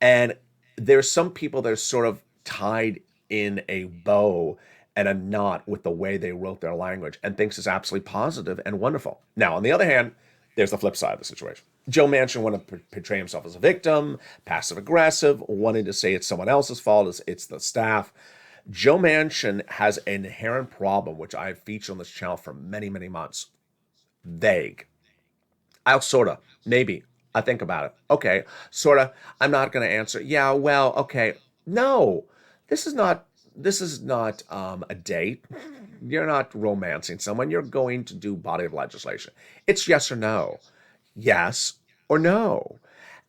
And there's some people that are sort of tied in a bow and a knot with the way they wrote their language and thinks it's absolutely positive and wonderful. Now, on the other hand, there's the flip side of the situation. Joe Manchin wanted to portray himself as a victim, passive aggressive, wanting to say it's someone else's fault, it's the staff. Joe Manchin has an inherent problem, which I've featured on this channel for many, many months. Vague. I'll sorta, maybe. I think about it. Okay, sorta. I'm not going to answer. Yeah, well, okay. No, this is not a date. You're not romancing someone. You're going to do body of legislation. It's yes or no. Yes or no.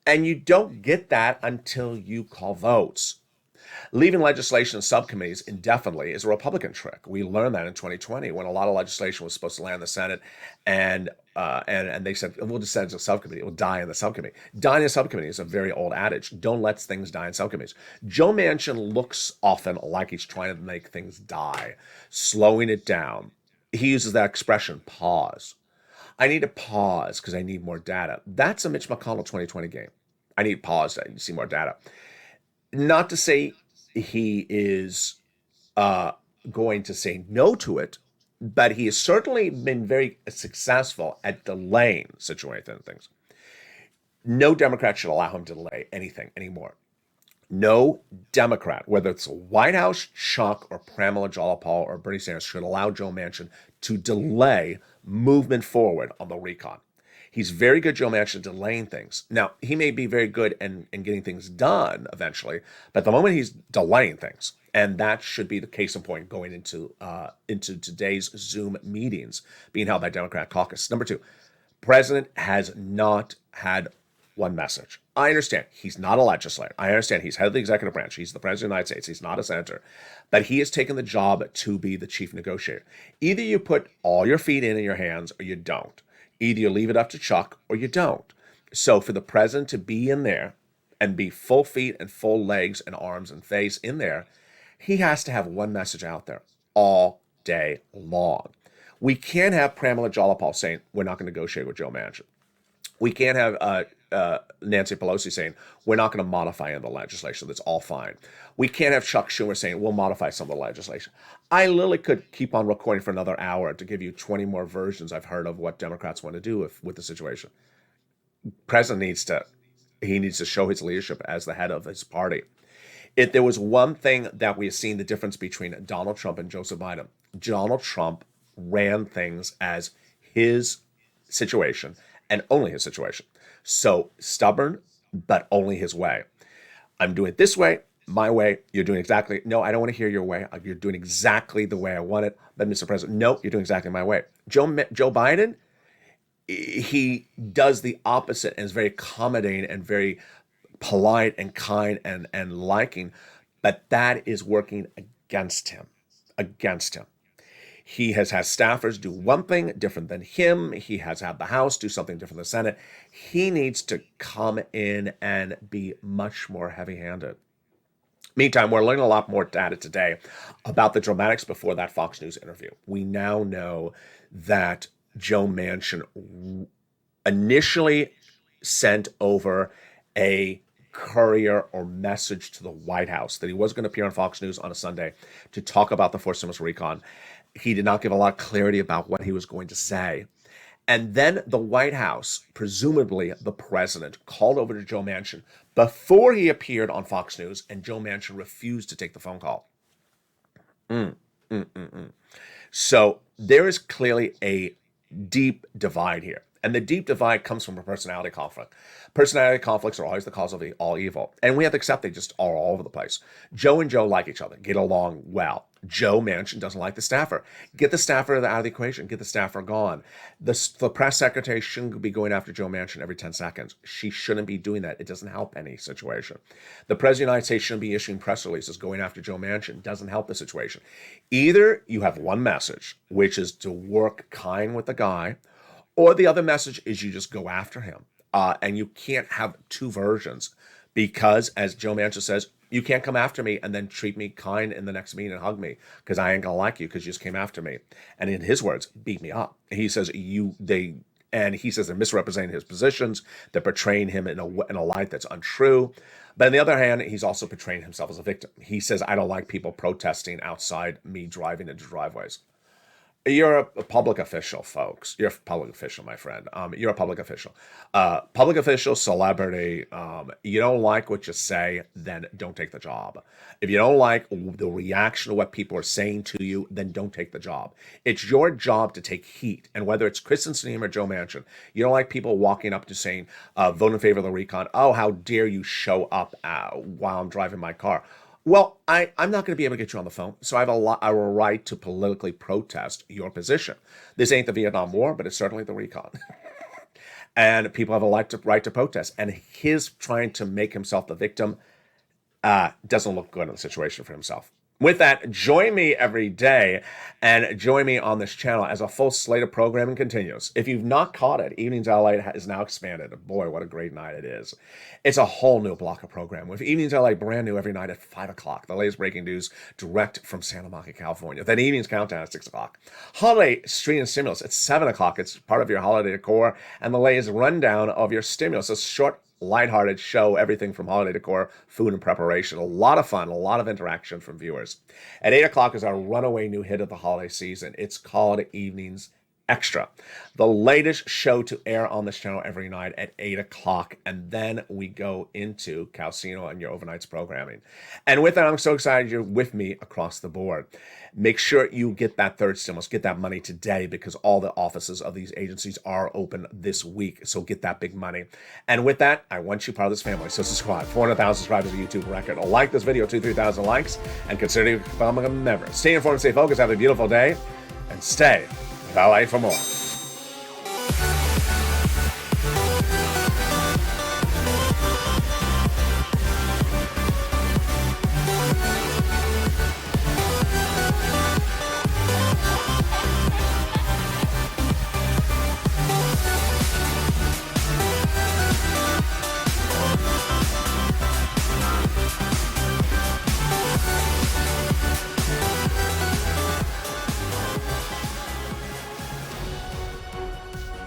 And you don't get that until you call votes. Leaving legislation in subcommittees indefinitely is a Republican trick. We learned that in 2020 when a lot of legislation was supposed to land in the Senate, and they said, we'll just send it to a subcommittee. It will die in the subcommittee. Dying in a subcommittee is a very old adage. Don't let things die in subcommittees. Joe Manchin looks often like he's trying to make things die, slowing it down. He uses that expression, pause. I need to pause because I need more data. That's a Mitch McConnell 2020 game. I need pause to see more data. Not to say he is going to say no to it, but he has certainly been very successful at delaying situation things. No Democrat should allow him to delay anything anymore. No Democrat, whether it's White House, Chuck, or Pramila Jayapal, or Bernie Sanders, should allow Joe Manchin to delay movement forward on the recon. He's very good, Joe Manchin, delaying things. Now, he may be very good in getting things done eventually, but at the moment he's delaying things. And that should be the case in point going into today's Zoom meetings being held by Democrat caucus. Number two, President has not had one message. I understand he's not a legislator. I understand he's head of the executive branch. He's the president of the United States. He's not a senator. But he has taken the job to be the chief negotiator. Either you put all your feet in your hands or you don't. Either you leave it up to Chuck or you don't. So for the president to be in there and be full feet and full legs and arms and face in there, he has to have one message out there all day long. We can't have Pramila Jayapal saying, we're not going to negotiate with Joe Manchin. We can't have Nancy Pelosi saying, we're not going to modify in the legislation. That's all fine. We can't have Chuck Schumer saying, we'll modify some of the legislation. I literally could keep on recording for another hour to give you 20 more versions I've heard of what Democrats want to do with the situation. President needs to show his leadership as the head of his party. If there was one thing that we have seen the difference between Donald Trump and Joseph Biden, Donald Trump ran things as his situation and only his situation. So stubborn, but only his way. I'm doing it this way, my way. You're doing exactly, no, I don't want to hear your way. You're doing exactly the way I want it. But Mr. President, no, you're doing exactly my way. Joe Biden, he does the opposite and is very accommodating and very polite and kind and liking, but that is working against him. He has had staffers do one thing different than him. He has had the House do something different than the Senate. He needs to come in and be much more heavy-handed. Meantime, we're learning a lot more data today about the dramatics before that Fox News interview. We now know that Joe Manchin initially sent over a courier or message to the White House that he was going to appear on Fox News on a Sunday to talk about the fourth stimulus recon. He did not give a lot of clarity about what he was going to say. And then the White House, presumably the president, called over to Joe Manchin before he appeared on Fox News, and Joe Manchin refused to take the phone call. So there is clearly a deep divide here. And the deep divide comes from a personality conflict. Personality conflicts are always the cause of all evil. And we have to accept they just are all over the place. Joe and Joe like each other, get along well. Joe Manchin doesn't like the staffer. Get the staffer out of the equation. Get the staffer gone. The press secretary shouldn't be going after Joe Manchin every 10 seconds. She shouldn't be doing that. It doesn't help any situation. The president of the United States shouldn't be issuing press releases going after Joe Manchin. It doesn't help the situation. Either you have one message, which is to work kind with the guy, or the other message is you just go after him. And you can't have two versions because, as Joe Manchin says, you can't come after me and then treat me kind in the next meeting and hug me because I ain't going to like you because you just came after me. And in his words, beat me up. He says, And he says they're misrepresenting his positions. They're portraying him in a light that's untrue. But on the other hand, he's also portraying himself as a victim. He says, I don't like people protesting outside me driving into driveways. You're a public official, folks. You're a public official, my friend. You're a public official. Public official, celebrity. You don't like what you say, then don't take the job. If you don't like the reaction to what people are saying to you, then don't take the job. It's your job to take heat. And whether it's Kristen Sinema or Joe Manchin, you don't like people walking up to saying, vote in favor of the recon. Oh, how dare you show up while I'm driving my car. Well, I'm not going to be able to get you on the phone, so I have a right to politically protest your position. This ain't the Vietnam War, but it's certainly the recon. And people have a right to protest. And his trying to make himself the victim doesn't look good in the situation for himself. With that, join me every day and join me on this channel as a full slate of programming continues. If you've not caught it, Evenings LA is now expanded. Boy, what a great night it is. It's a whole new block of program with Evenings LA brand new every night at 5 o'clock. The latest breaking news direct from Santa Monica, California. Then Evenings Countdown at 6 o'clock. Holiday Street and Stimulus at 7 o'clock. It's part of your holiday decor and the latest rundown of your stimulus. A short lighthearted show, everything from holiday decor, food and preparation. A lot of fun, a lot of interaction from viewers. At 8 o'clock is our runaway new hit of the holiday season. It's called Evenings Extra, the latest show to air on this channel every night at 8 o'clock. And then we go into Calcino and your overnights programming. And with that, I'm so excited you're with me across the board. Make sure you get that third stimulus, get that money today, because all the offices of these agencies are open this week. So get that big money. And with that, I want you part of this family. So subscribe. 400,000 subscribers, a YouTube record. Like this video, 2,000-3,000 likes, and consider becoming a member. Stay informed, stay focused, have a beautiful day, and stay with LA for more.